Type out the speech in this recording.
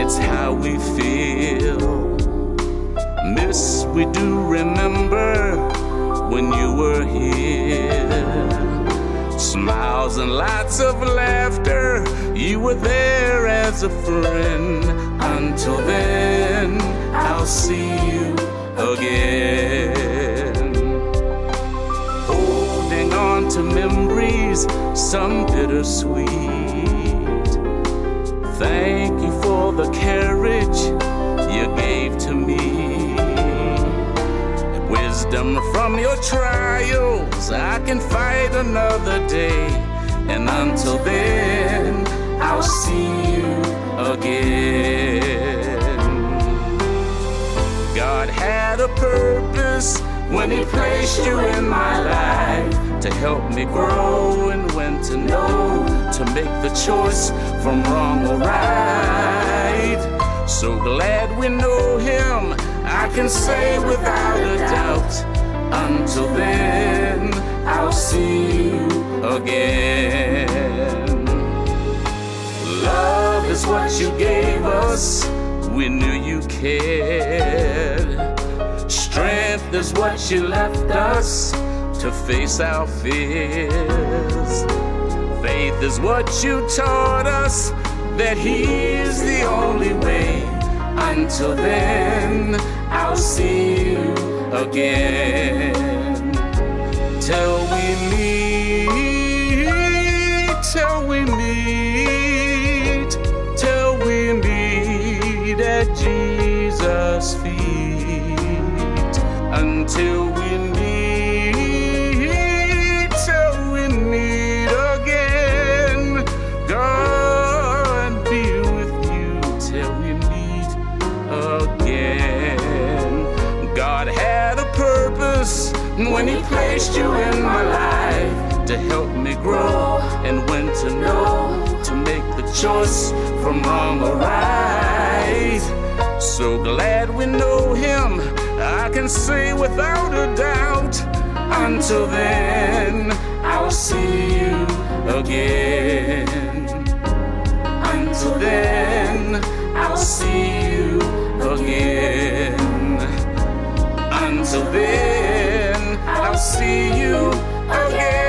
it's how we feel. Miss, we do remember when you were here. Smiles and lots of laughter, you were there as a friend. Until then, I'll see you again. Holding on to memories, some bittersweet. Thank you for the courage you gave to me. Wisdom from your trials, I can fight another day. And until then, I'll see you again. God had a purpose when He placed you in my life, to help me grow and when to know to make the choice from wrong or right. So glad we know Him, I can say without a doubt. Until then, I'll see you again. Love is what you gave us, we knew you cared. Strength is what you left us to face our fears. Faith is what you taught us, that He's the only way. Until then, I'll see you again. Till we meet, till we meet, till we meet at Jesus' feet. Until we meet, till we meet again. God be with you till we meet again. God had a purpose when He placed you in my life, to help me grow and when to know to make the choice from wrong or right. So glad we know Him, I can say without a doubt. Until then, I'll see you again. Until then, I'll see you again. Until then, I'll see you again.